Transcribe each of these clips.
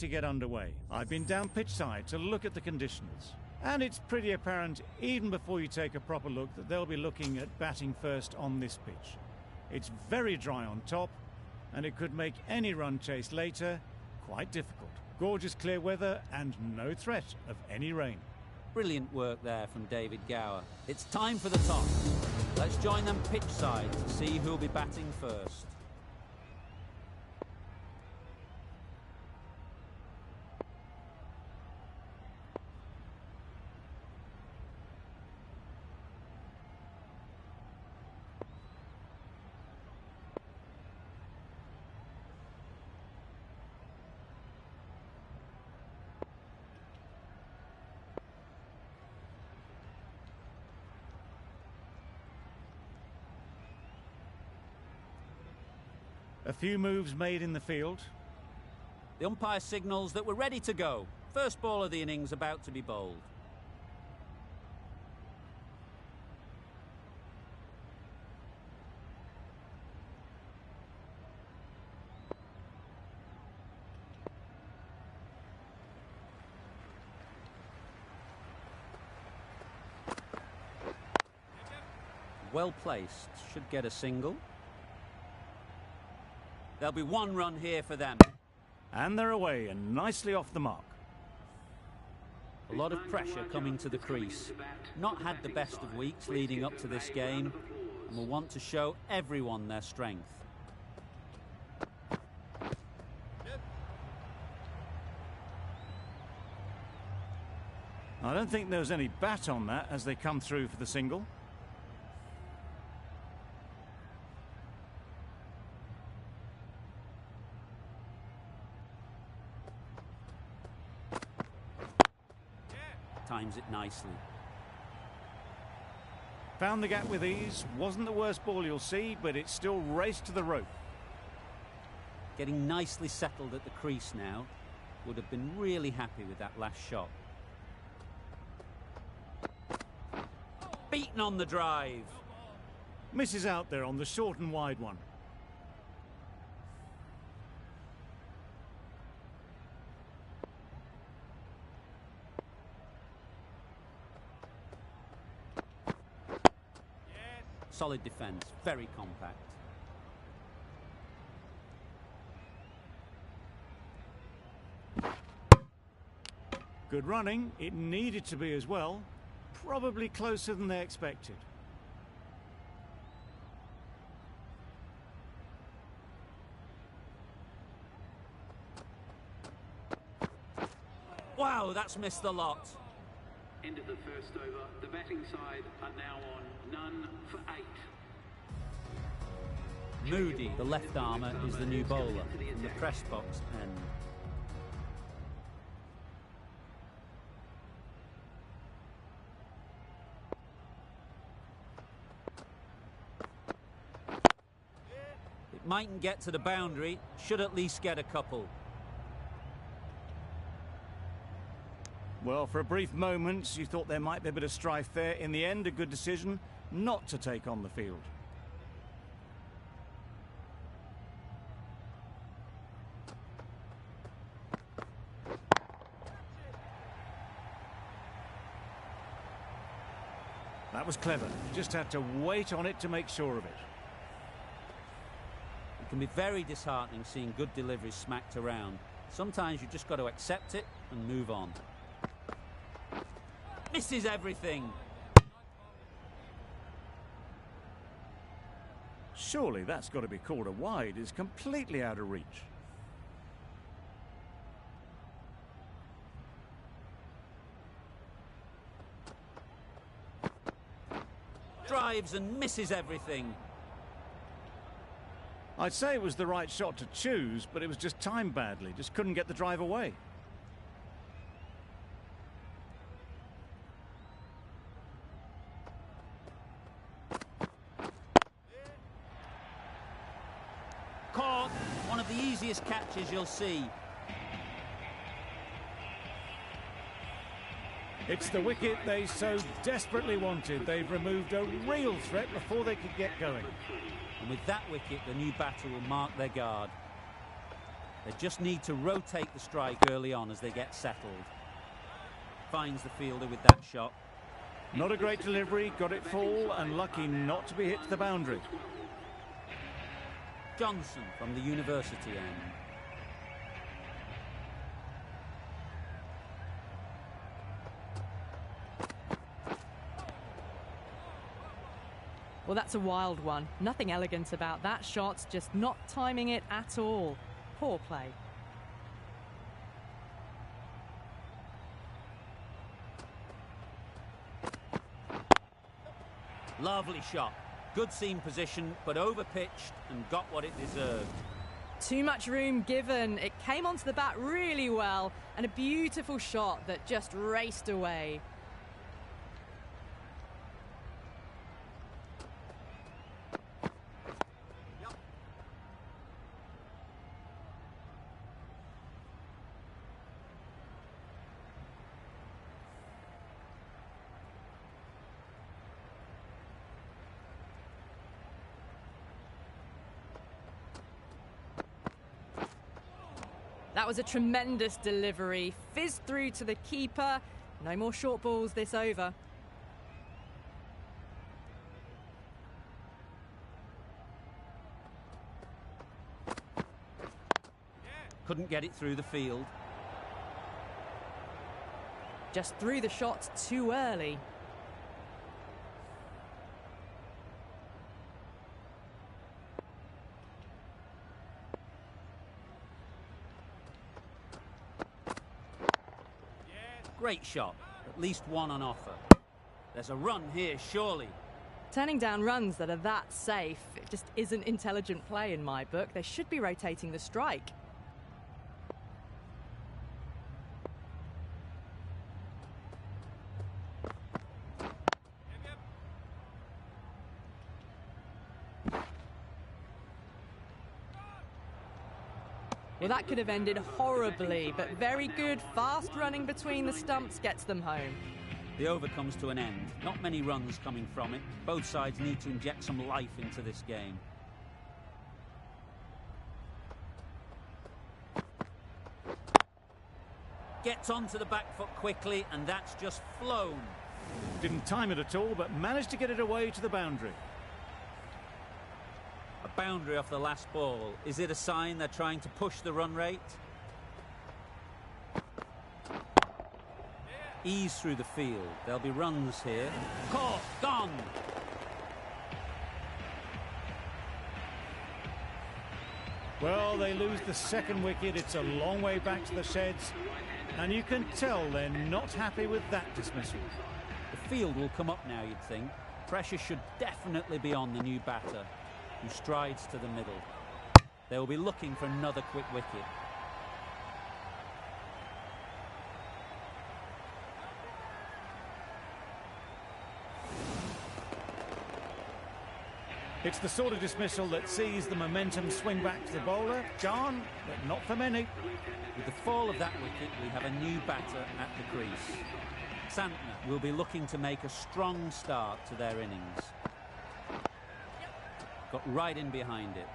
to get underway. I've been down pitch side to look at the conditions, and it's pretty apparent even before you take a proper look that they'll be looking at batting first on this pitch. It's very dry on top, and it could make any run chase later quite difficult. Gorgeous clear weather and no threat of any rain. Brilliant work there from David Gower. It's time for the toss. Let's join them pitch side to see who'll be batting first. A few moves made in the field. The umpire signals that we're ready to go. First ball of the innings about to be bowled. Well placed, should get a single. There'll be one run here for them. And they're away and nicely off the mark. A lot of pressure coming to the crease. Not had the best of weeks leading up to this game, and will want to show everyone their strength. I don't think there was any bat on that as they come through for the single. Times it nicely. Found the gap with ease. Wasn't the worst ball you'll see, but it still raced to the rope. Getting nicely settled at the crease now. Would have been really happy with that last shot. Beaten on the drive. Misses out there on the short and wide one. Solid defence, very compact. Good running. It needed to be as well. Probably closer than they expected. Wow, that's missed the lot. End of the first over. The batting side are now on none for 8. Moody, the left armour, is the new bowler from the press box end. It mightn't get to the boundary, should at least get a couple. Well, for a brief moment, you thought there might be a bit of strife there. In the end, a good decision not to take on the field. That was clever. Just had to wait on it to make sure of it. It can be very disheartening seeing good deliveries smacked around. Sometimes you've just got to accept it and move on. Misses everything. Surely that's got to be called a wide. It's completely out of reach. Drives and misses everything. I'd say it was the right shot to choose, but it was just timed badly. Just couldn't get the drive away. Caught. One of the easiest catches you'll see. It's the wicket they so desperately wanted. They've removed a real threat before they could get going. And with that wicket, the new batter will mark their guard. They just need to rotate the strike early on as they get settled. Finds the fielder with that shot. Not a great delivery, got it full and lucky not to be hit to the boundary. Johnson from the university end. Well, that's a wild one. Nothing elegant about that shot, just not timing it at all. Poor play. Lovely shot. Good seam position, but overpitched and got what it deserved. Too much room given. It came onto the bat really well, and a beautiful shot that just raced away. That was a tremendous delivery. Fizzed through to the keeper. No more short balls this over. Couldn't get it through the field. Just threw the shot too early. Great shot. At least one on offer. There's a run here, surely. Turning down runs that are that safe, it just isn't intelligent play in my book. They should be rotating the strike. Well, that could have ended horribly, but very good. Fast running between the stumps gets them home. The over comes to an end. Not many runs coming from it. Both sides need to inject some life into this game. Gets onto the back foot quickly, and that's just flown. Didn't time it at all, but managed to get it away to the boundary. A boundary off the last ball. Is it a sign they're trying to push the run rate? Ease through the field. There'll be runs here. Caught, gone. Well, they lose the second wicket. It's a long way back to the sheds, and you can tell they're not happy with that dismissal. The field will come up now, you'd think. Pressure should definitely be on the new batter, who strides to the middle. They will be looking for another quick wicket. It's the sort of dismissal that sees the momentum swing back to the bowler. Gone, but not for many. With the fall of that wicket, we have a new batter at the crease. Santner will be looking to make a strong start to their innings. Got right in behind it.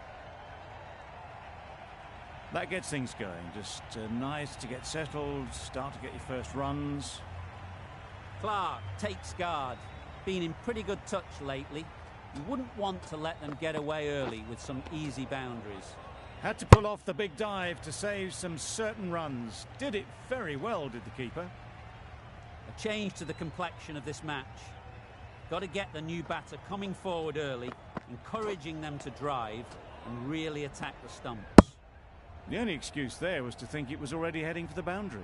That gets things going. Just nice to get settled, start to get your first runs. Clark takes guard. Been in pretty good touch lately. You wouldn't want to let them get away early with some easy boundaries. Had to pull off the big dive to save some certain runs. Did it very well, did the keeper. A change to the complexion of this match. Got to get the new batter coming forward early, encouraging them to drive and really attack the stumps. The only excuse there was to think it was already heading for the boundary.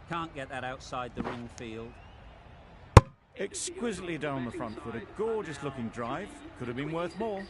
Can't get that outside the ring field. Exquisitely down the front foot. A gorgeous looking drive. Could have been worth more.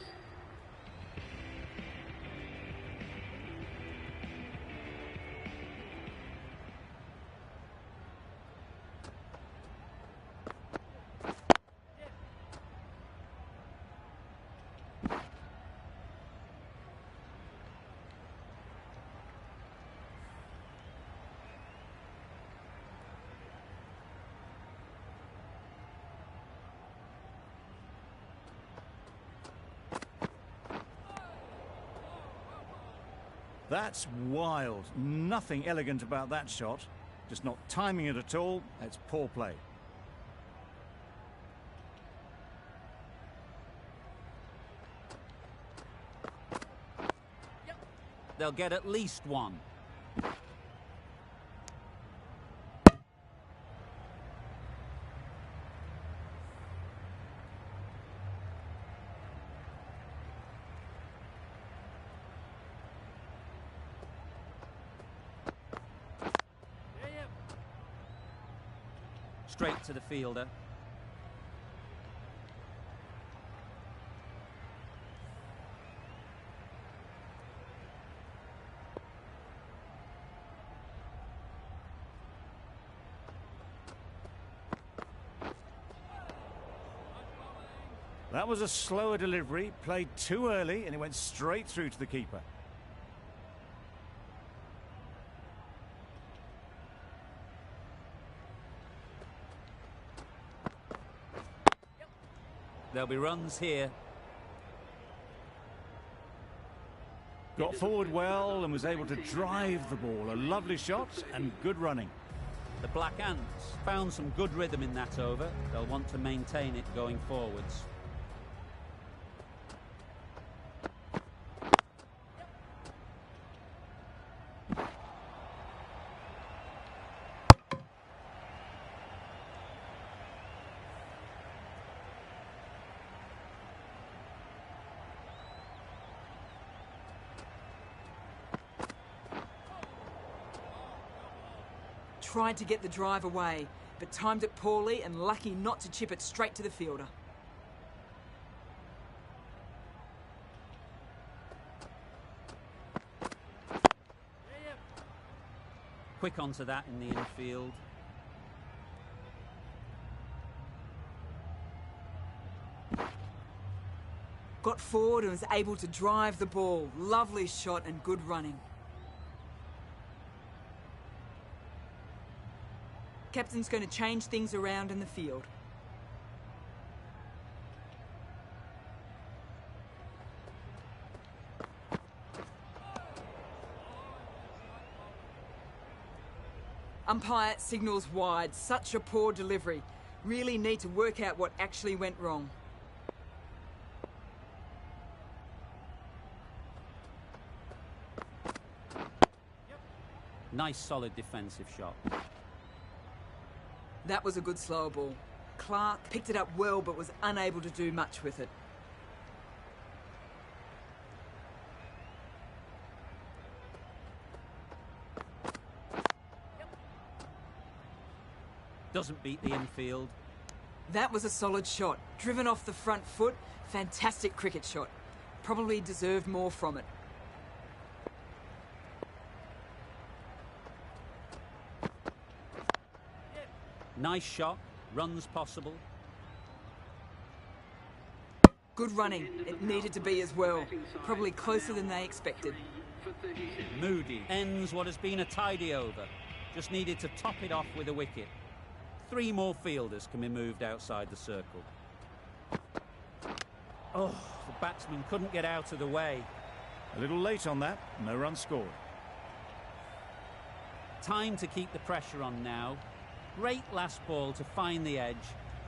That's wild. Nothing elegant about that shot. Just not timing it at all. It's poor play. They'll get at least one. Straight to the fielder. That was a slower delivery, played too early, and it went straight through to the keeper. There'll be runs here. Got forward well and was able to drive the ball. A lovely shot and good running. The Black Ants found some good rhythm in that over. They'll want to maintain it going forwards. Tried to get the drive away, but timed it poorly and lucky not to chip it straight to the fielder. Quick onto that in the infield. Got forward and was able to drive the ball. Lovely shot and good running. Captain's going to change things around in the field. Umpire signals wide. Such a poor delivery. Really need to work out what actually went wrong. Nice solid defensive shot. That was a good slow ball. Clark picked it up well but was unable to do much with it. Doesn't beat the infield. That was a solid shot. Driven off the front foot. Fantastic cricket shot. Probably deserved more from it. Nice shot. Runs possible. Good running. It needed to be as well. Probably closer than they expected. Moody ends what has been a tidy over. Just needed to top it off with a wicket. 3 more fielders can be moved outside the circle. Oh, the batsman couldn't get out of the way. A little late on that. No run scored. Time to keep the pressure on now. Great last ball to find the edge.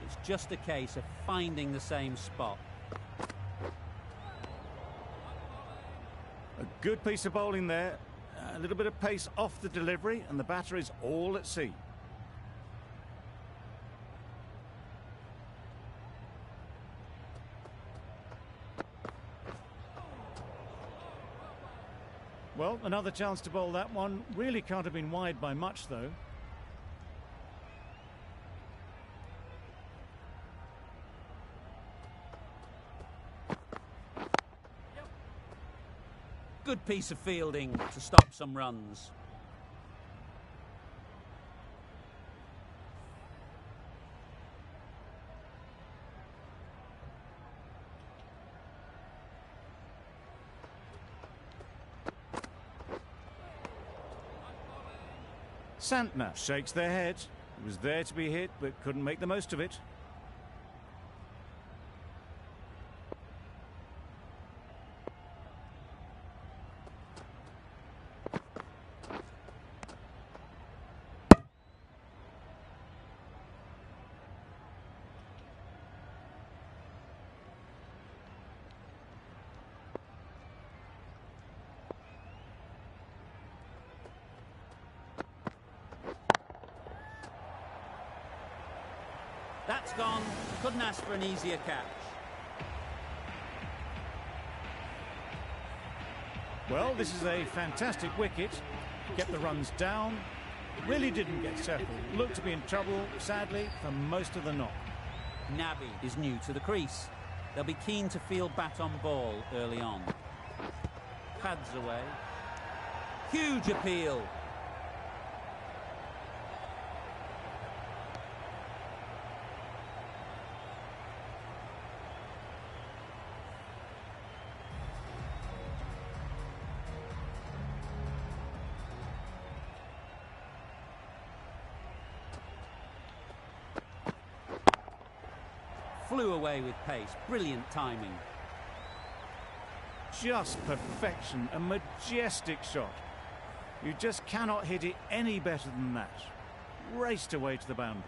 It's just a case of finding the same spot. A good piece of bowling there. A little bit of pace off the delivery, and the batter is all at sea. Well, another chance to bowl that one. Really can't have been wide by much, though. Good piece of fielding to stop some runs. Santner shakes their head. It was there to be hit, but couldn't make the most of it. That's gone. Couldn't ask for an easier catch. Well, this is a fantastic wicket. Kept the runs down. Really didn't get settled. Looked to be in trouble, sadly, for most of the knock. Nabi is new to the crease. They'll be keen to field bat on ball early on. Pads away. Huge appeal. Flew away with pace. Brilliant timing. Just perfection, a majestic shot. You just cannot hit it any better than that. Raced away to the boundary.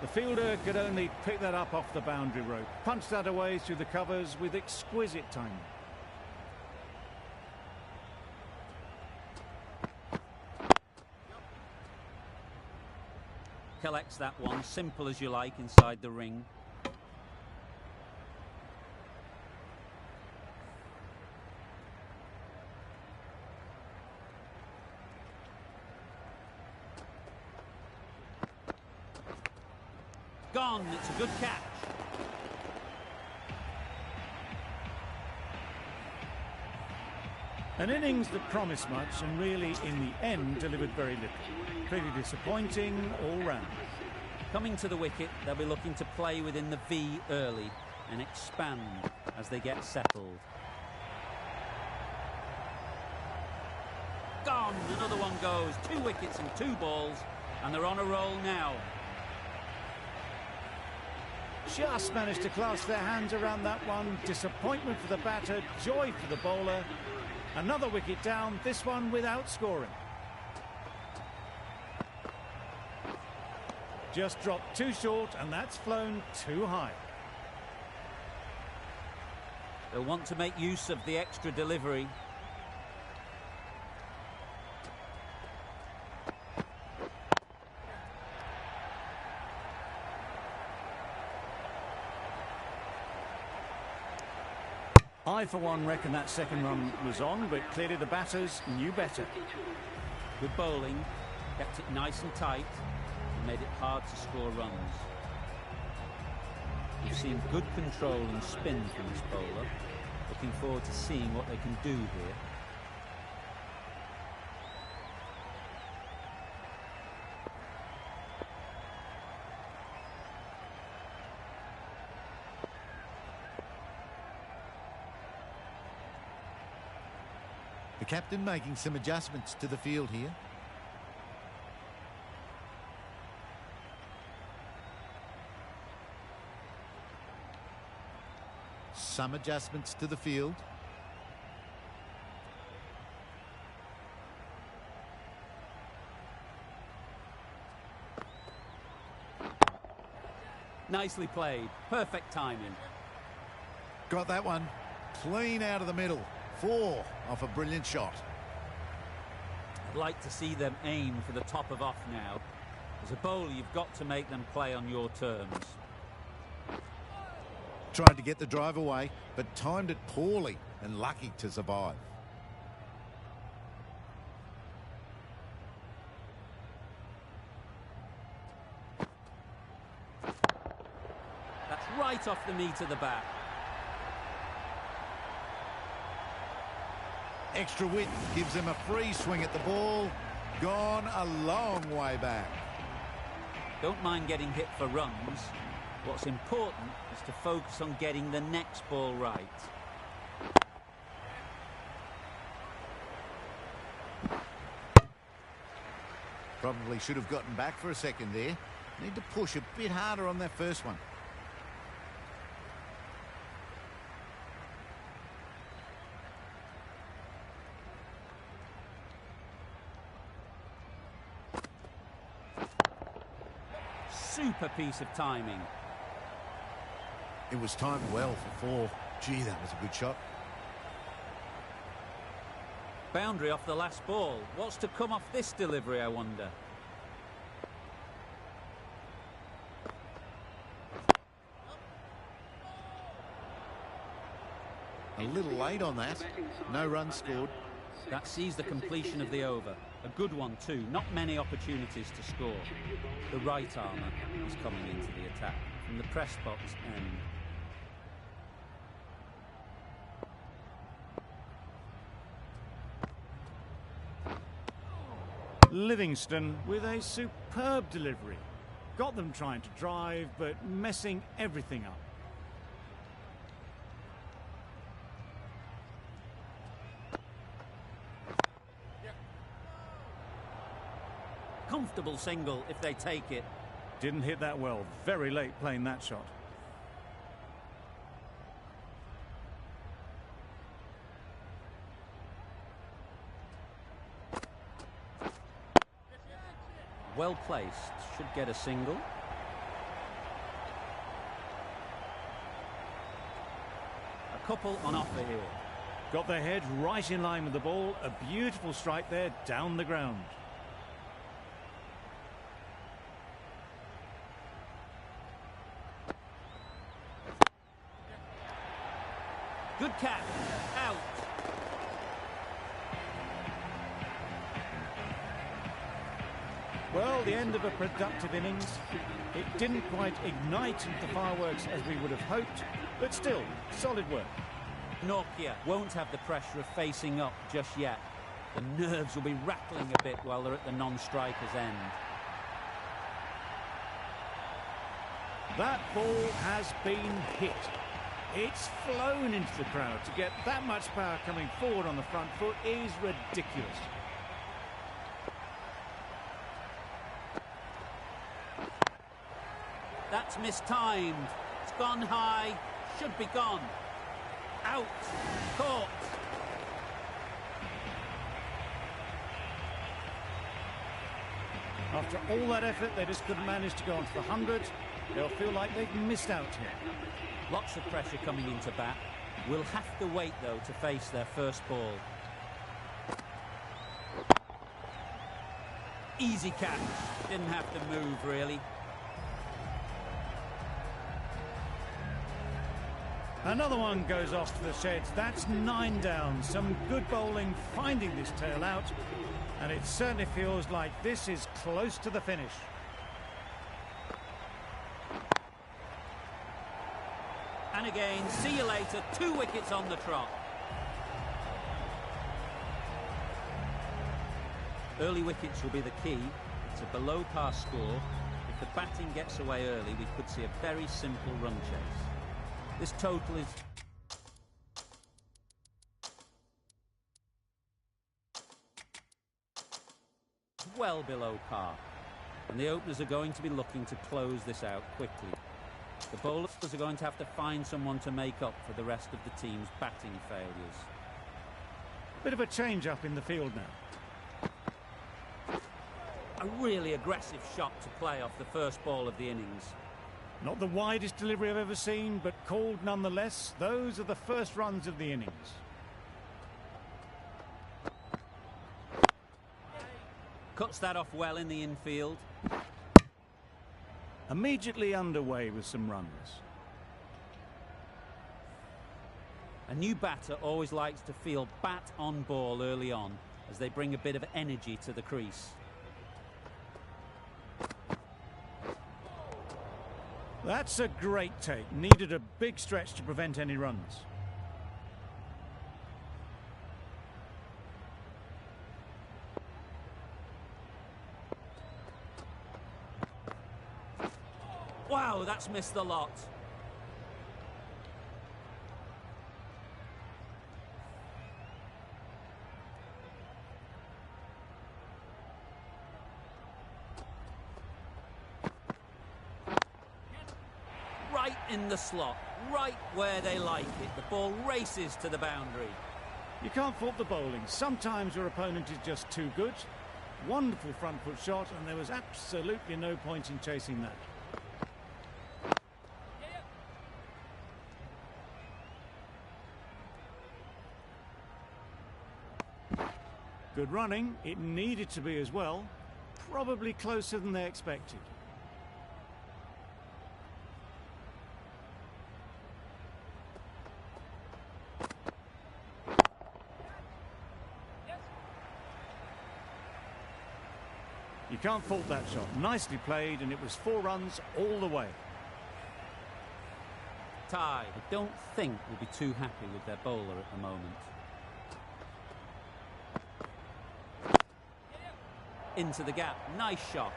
The fielder could only pick that up off the boundary rope. Punched that away through the covers with exquisite timing. Collects that one, simple as you like, inside the ring. Gone, it's a good catch. An innings that promised much and really, in the end, delivered very little. Pretty disappointing all round. Coming to the wicket, they'll be looking to play within the V early and expand as they get settled. Gone, another one goes. 2 wickets and 2 balls, and they're on a roll now. Just managed to clasp their hands around that one. Disappointment for the batter, joy for the bowler. Another wicket down, this one without scoring. Just dropped too short, and that's flown too high. They'll want to make use of the extra delivery. I, for one, reckon that second run was on, but clearly the batters knew better. Good bowling, kept it nice and tight, and made it hard to score runs. We've seen good control and spin from this bowler. Looking forward to seeing what they can do here. The captain making some adjustments to the field here. Some adjustments to the field. Nicely played. Perfect timing. Got that one. Clean out of the middle. 4 off a brilliant shot. I'd like to see them aim for the top of off now. As a bowler, you've got to make them play on your terms. Tried to get the drive away, but timed it poorly and lucky to survive. That's right off the meat of the bat. Extra width gives them a free swing at the ball. Gone a long way back. Don't mind getting hit for runs. What's important is to focus on getting the next ball right. Probably should have gotten back for a second there. Need to push a bit harder on that first one. Super piece of timing. It was timed well for 4. Gee, that was a good shot. Boundary off the last ball. What's to come off this delivery, I wonder? A little late on that. No runs scored. That sees the completion of the over. A good one too. Not many opportunities to score. The right armour is coming into the attack from the press box end. Livingston with a superb delivery. Got them trying to drive, but messing everything up. Comfortable single if they take it. Didn't hit that well. Very late playing that shot. Well placed. Should get a single. A couple on offer here. Got their head right in line with the ball. A beautiful strike there down the ground. Good catch. Out. Well, the end of a productive innings. It didn't quite ignite the fireworks as we would have hoped, but still, solid work. Nokia won't have the pressure of facing up just yet. The nerves will be rattling a bit while they're at the non-striker's end. That ball has been hit. It's flown into the crowd. To get that much power coming forward on the front foot is ridiculous. That's mistimed. It's gone high. Should be gone. Out. Caught. After all that effort, they just couldn't manage to go onto the 100. They'll feel like they've missed out here. Lots of pressure coming into bat. We'll have to wait, though, to face their first ball. Easy catch. Didn't have to move, really. Another one goes off to the sheds. That's 9 down. Some good bowling finding this tail out. And it certainly feels like this is close to the finish. And again, see you later. 2 wickets on the trot. Early wickets will be the key. It's a below-par score. If the batting gets away early, we could see a very simple run chase. This total is... well below par. And the openers are going to be looking to close this out quickly. The bowlers are going to have to find someone to make up for the rest of the team's batting failures. Bit of a change-up in the field now. A really aggressive shot to play off the first ball of the innings. Not the widest delivery I've ever seen, but called nonetheless. Those are the first runs of the innings. Cuts that off well in the infield. Immediately underway with some runs. A new batter always likes to feel bat on ball early on, as they bring a bit of energy to the crease. That's a great take. Needed a big stretch to prevent any runs. Wow, that's missed the lot. Right in the slot, right where they like it. The ball races to the boundary. You can't fault the bowling. Sometimes your opponent is just too good. Wonderful front foot shot, and there was absolutely no point in chasing that. Good running. It needed to be as well. Probably closer than they expected. You can't fault that shot. Nicely played, and it was 4 runs all the way. Tie. I don't think will be too happy with their bowler at the moment. Into the gap. Nice shot.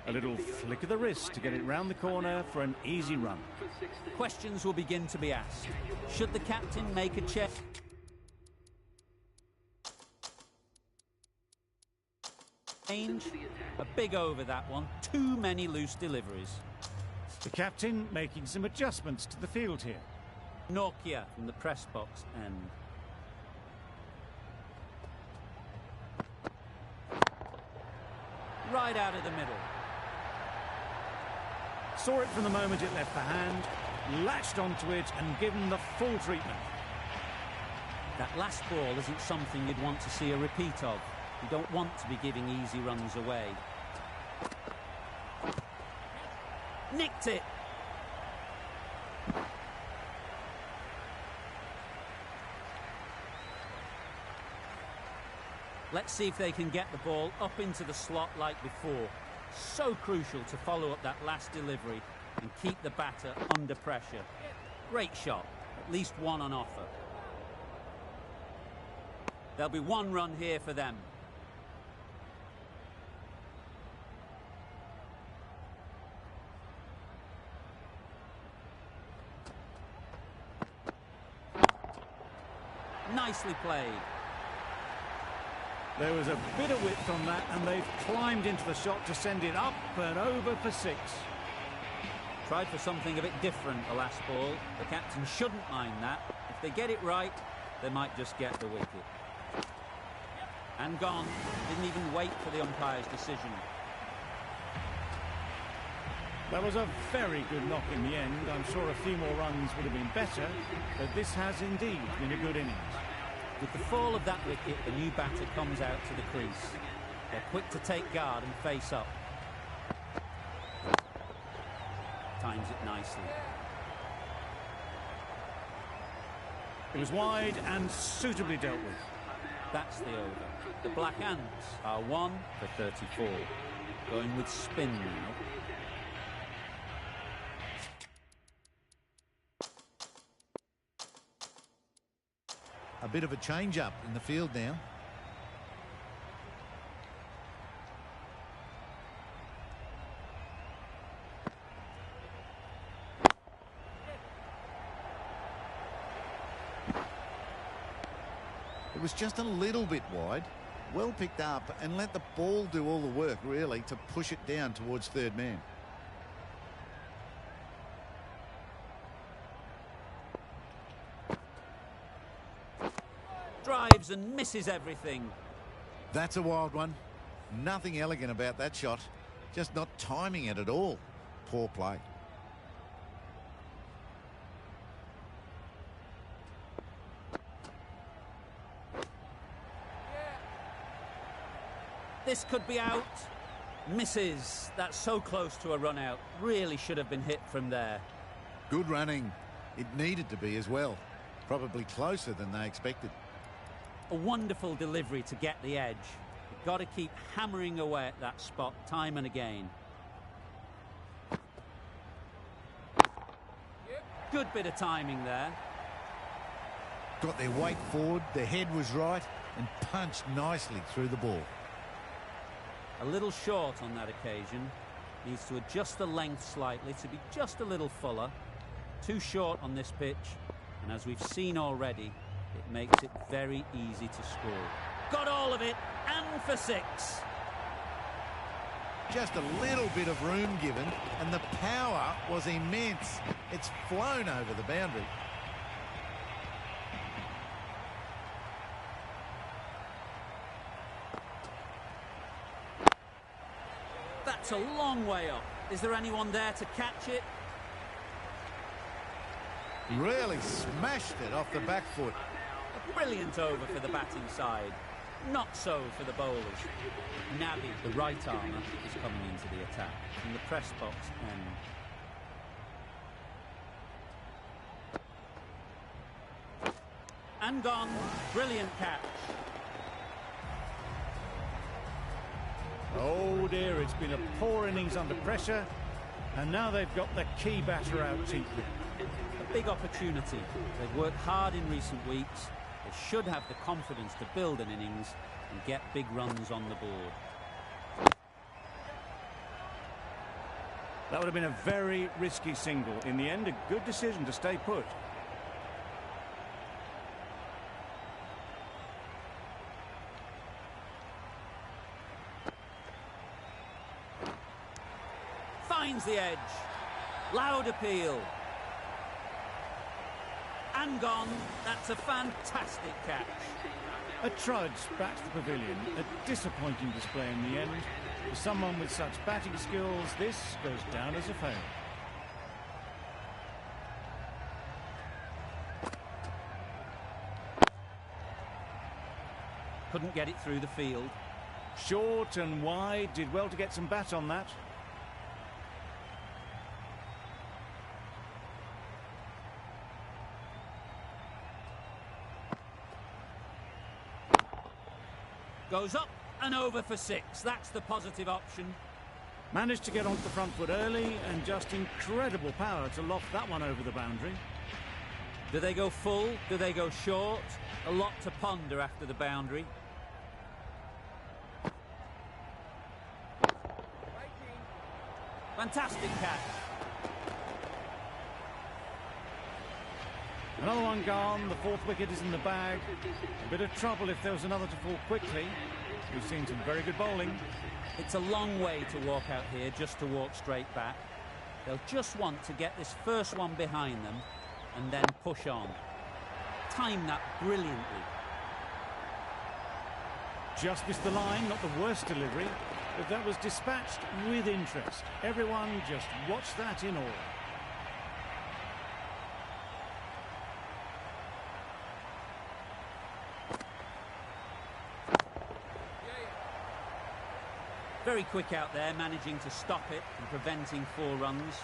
A little flick of the wrist to get it round the corner for an easy run. Questions will begin to be asked. Should the captain make a check? A big over that one. Too many loose deliveries. The captain making some adjustments to the field here. Nokia from the press box end. Right out of the middle. Saw it from the moment it left the hand, latched onto it and given the full treatment. That last ball isn't something you'd want to see a repeat of. You don't want to be giving easy runs away. Nicked it. Let's see if they can get the ball up into the slot like before. So crucial to follow up that last delivery and keep the batter under pressure. Great shot. At least one on offer. There'll be 1 run here for them. Nicely played. There was a bit of width on that, and they've climbed into the shot to send it up and over for 6. Tried for something a bit different the last ball. The captain shouldn't mind that. If they get it right, they might just get the wicket. And gone. Didn't even wait for the umpire's decision. That was a very good knock in the end. I'm sure a few more runs would have been better, but this has indeed been a good innings. With the fall of that wicket, the new batter comes out to the crease. They're quick to take guard and face up. Times it nicely. It was wide and suitably dealt with. That's the over. The Black Ants are 1 for 34. Going with spin now. A bit of a change-up in the field now. It was just a little bit wide. Well picked up and let the ball do all the work, really, to push it down towards third man. Drives and misses everything. That's a wild one. Nothing elegant about that shot. Just not timing it at all. Poor play. This could be out. Misses. That's so close to a run out. Really should have been hit from there. Good running. It needed to be as well. Probably closer than they expected. A wonderful delivery to get the edge. You've got to keep hammering away at that spot time and again. Good bit of timing there. Got their weight forward, their head was right, and punched nicely through the ball. A little short on that occasion. Needs to adjust the length slightly to be just a little fuller. Too short on this pitch, and as we've seen already, it makes it very easy to score. Got all of it, and for 6. Just a little bit of room given, and the power was immense. It's flown over the boundary. That's a long way up. Is there anyone there to catch it? Really smashed it off the back foot. A brilliant over for the batting side. Not so for the bowlers. Nabi, the right armer, is coming into the attack from the press box end. And gone. Brilliant catch. Oh dear, it's been a poor innings under pressure, and now they've got the key batter out cheaply. A big opportunity. They've worked hard in recent weeks. They should have the confidence to build an innings and get big runs on the board. That would have been a very risky single. In the end, a good decision to stay put. Finds the edge. Loud appeal. And gone. That's a fantastic catch. A trudge back to the pavilion. A disappointing display in the end. For someone with such batting skills, this goes down as a fail. Couldn't get it through the field. Short and wide, did well to get some bat on that. Goes up and over for 6. That's the positive option. Managed to get onto the front foot early, and just incredible power to loft that one over the boundary. Do they go full? Do they go short? A lot to ponder after the boundary. Fantastic catch. Another one gone, the fourth wicket is in the bag. A bit of trouble if there was another to fall quickly. We've seen some very good bowling. It's a long way to walk out here just to walk straight back. They'll just want to get this first one behind them and then push on. Time that brilliantly. Just missed the line, not the worst delivery, but that was dispatched with interest. Everyone just watched that in awe. Very quick out there, managing to stop it and preventing 4 runs.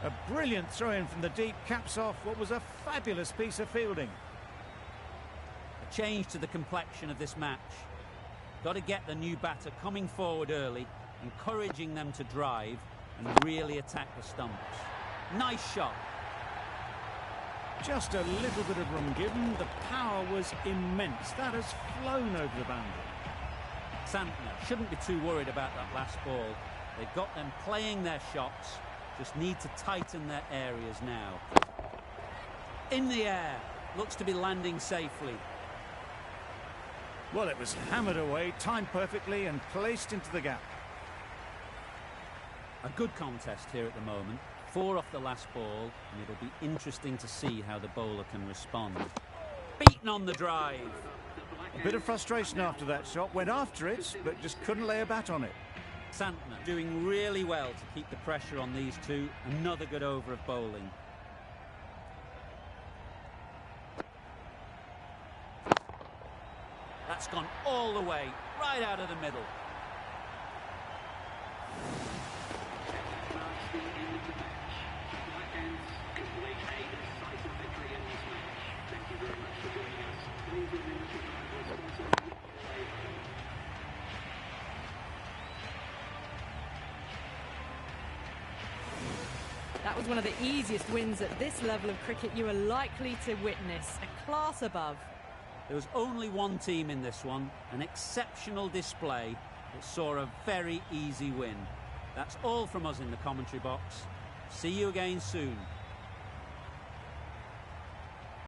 A brilliant throw-in from the deep caps off what was a fabulous piece of fielding. Change to the complexion of this match. Got to get the new batter coming forward early, encouraging them to drive and really attack the stumps. Nice shot. Just a little bit of room given. The power was immense. That has flown over the boundary. Santner shouldn't be too worried about that last ball. They've got them playing their shots, just need to tighten their areas now. In the air, looks to be landing safely. Well, it was hammered away, timed perfectly and placed into the gap. A good contest here at the moment. 4 off the last ball, and it'll be interesting to see how the bowler can respond. Beaten on the drive. A bit of frustration after that shot. Went after it, but just couldn't lay a bat on it. Santner doing really well to keep the pressure on these two. Another good over of bowling. That's gone all the way, right out of the middle. That was one of the easiest wins at this level of cricket you are likely to witness. A class above. There was only one team in this one, an exceptional display that saw a very easy win. That's all from us in the commentary box. See you again soon.